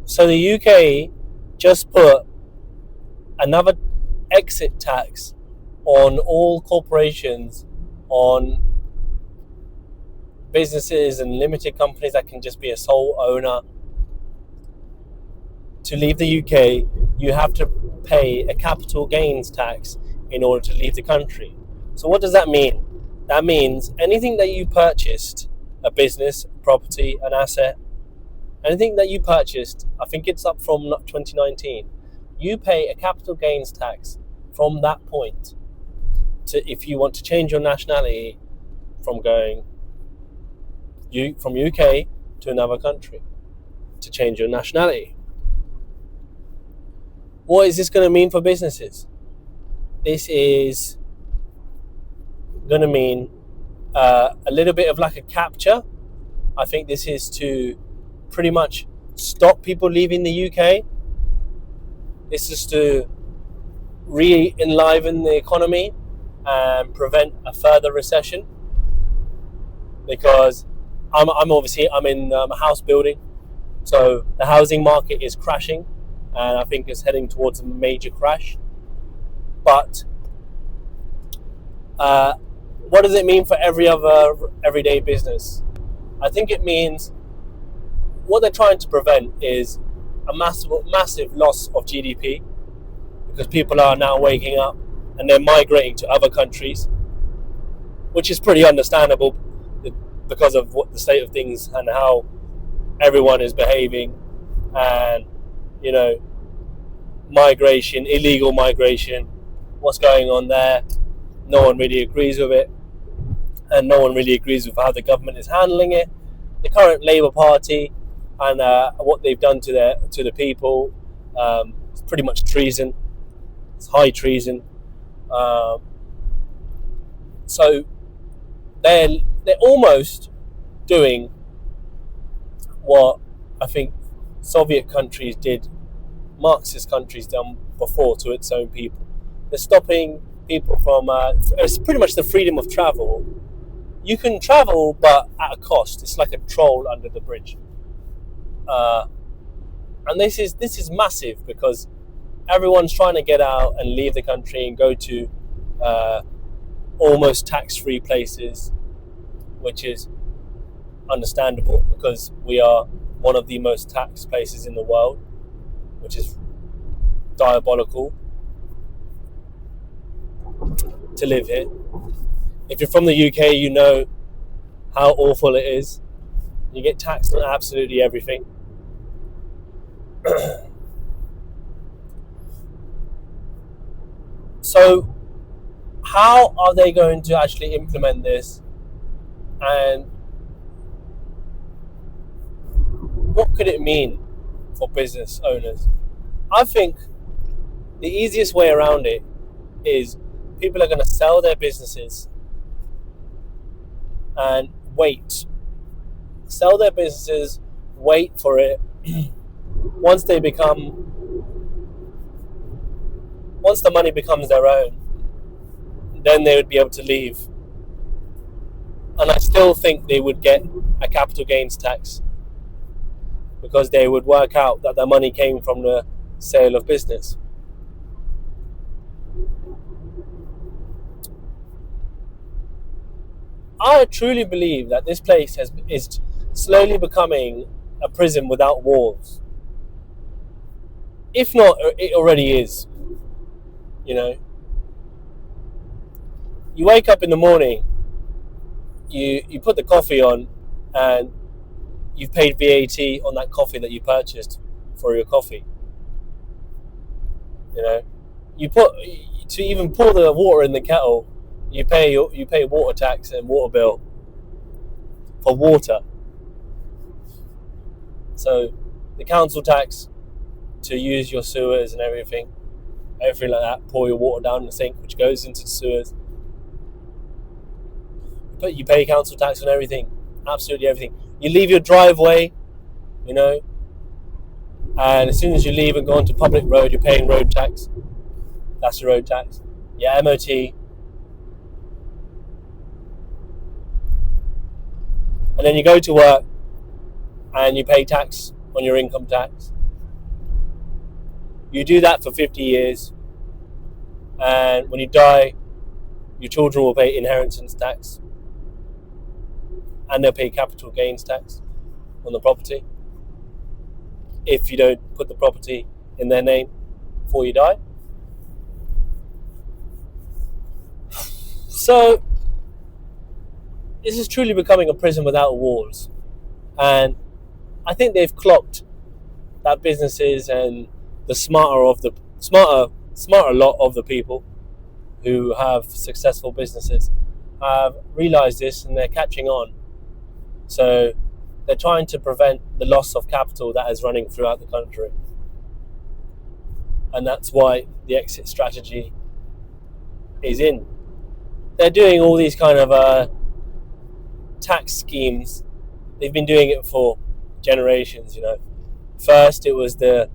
So the UK just put another exit tax on all corporations, on businesses and limited companies that can just be a sole owner. To leave the UK, you have to pay a capital gains tax in order to leave the country. So what does that mean? That means anything that you purchased, a business, property, an asset, anything that you purchased, I think it's up from 2019, you pay a capital gains tax from that point to, if you want to change your nationality from going from UK to another country, to change your nationality. What is this going to mean for businesses? This is going to mean a little bit of like a capture. I think this is to pretty much stop people leaving the UK. This is to re-enliven the economy and prevent a further recession. Because I'm in house building, so the housing market is crashing, and I think it's heading towards a major crash. But what does it mean for every other everyday business? I think it means what they're trying to prevent is a massive loss of GDP, because people are now waking up and they're migrating to other countries, which is pretty understandable because of what the state of things and how everyone is behaving, and migration, illegal migration, what's going on there. No one really agrees with it, and no one really agrees with how the government is handling it. The current Labour Party and what they've done to the people, it's pretty much treason. It's high treason. So they're almost doing what I think Soviet countries did, Marxist countries done before to its own people. They're stopping people from, it's pretty much the freedom of travel. You can travel, but at a cost. It's like a troll under the bridge. And this is massive, because everyone's trying to get out and leave the country and go to almost tax-free places, which is understandable because we are one of the most taxed places in the world, which is diabolical to live here. If you're from the UK, you know how awful it is. You get taxed on absolutely everything. So how are they going to actually implement this, and what could it mean for business owners? I think the easiest way around it is people are going to sell their businesses and wait. Sell their businesses, wait for it. Once the money becomes their own, then they would be able to leave. And I still think they would get a capital gains tax, because they would work out that their money came from the sale of business. I truly believe that this place is slowly becoming a prison without walls. If not, it already is. You wake up in the morning, you put the coffee on, and you've paid VAT on that coffee that you purchased for your coffee. You put, to even pour the water in the kettle, you pay water tax and water bill for water. So the council tax to use your sewers and everything like that, pour your water down the sink, which goes into the sewers. But you pay council tax on everything, absolutely everything. You leave your driveway, and as soon as you leave and go onto public road, you're paying road tax. That's your road tax. Your MOT. And then you go to work and you pay tax on your income tax. You do that for 50 years, and when you die, your children will pay inheritance tax, and they'll pay capital gains tax on the property if you don't put the property in their name before you die. So this is truly becoming a prison without walls, and I think they've clocked that businesses and the smarter lot of the people who have successful businesses have realized this, and they're catching on. So they're trying to prevent the loss of capital that is running throughout the country, and that's why the exit strategy is in. They're doing all these kind of tax schemes. They've been doing it for generations. First it was the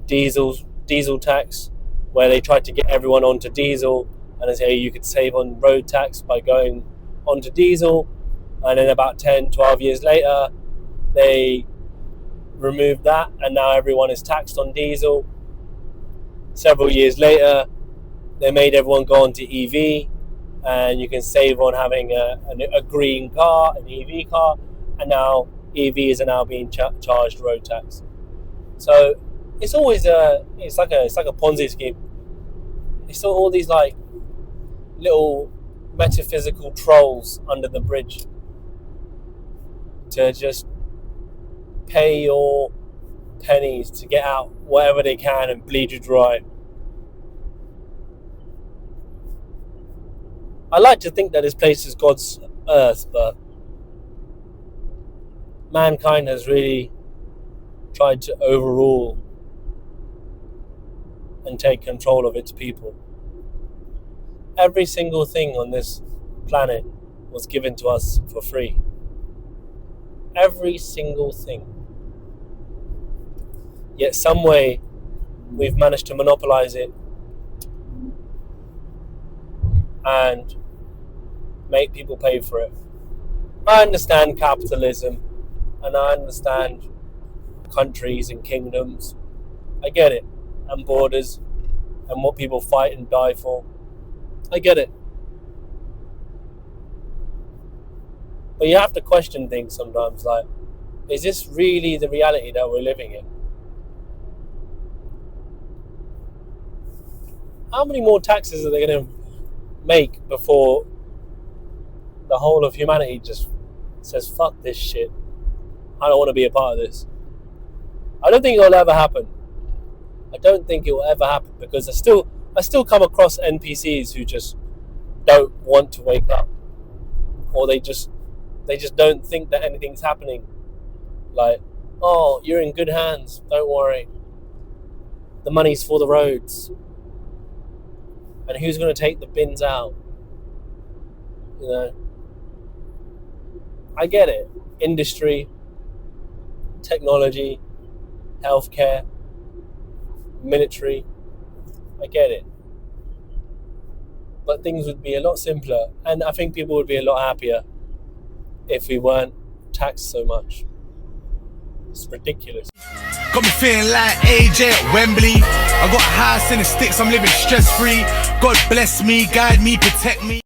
diesel tax, where they tried to get everyone onto diesel, and they say you could save on road tax by going onto diesel. And then about 10-12 years later, they removed that, and now everyone is taxed on diesel. Several years later, they made everyone go onto EV, and you can save on having a green car, an EV car, and now EVs are now being charged road tax. So it's always it's like a Ponzi scheme. It's all these like little metaphysical trolls under the bridge to just pay your pennies to get out whatever they can and bleed you dry. I like to think that this place is God's earth, but mankind has really tried to overrule and take control of its people. Every single thing on this planet was given to us for free. Every single thing. Yet some way we've managed to monopolize it and make people pay for it. I understand capitalism, and I understand countries and kingdoms. I get it. And borders, and what people fight and die for. I get it. But you have to question things sometimes, like, is this really the reality that we're living in? How many more taxes are they going to make before the whole of humanity just says, fuck this shit, I don't want to be a part of this? I don't think it'll ever happen. I don't think it will ever happen, because I still come across NPCs who just don't want to wake up, or they just don't think that anything's happening. Like, oh, you're in good hands, don't worry. The money's for the roads. And who's going to take the bins out? I get it. Industry, technology, healthcare, military, I get it. But things would be a lot simpler, and I think people would be a lot happier if we weren't taxed so much. It's ridiculous. Got me feeling like AJ at Wembley. I got a house in the sticks, I'm living stress free. God bless me, guide me, protect me.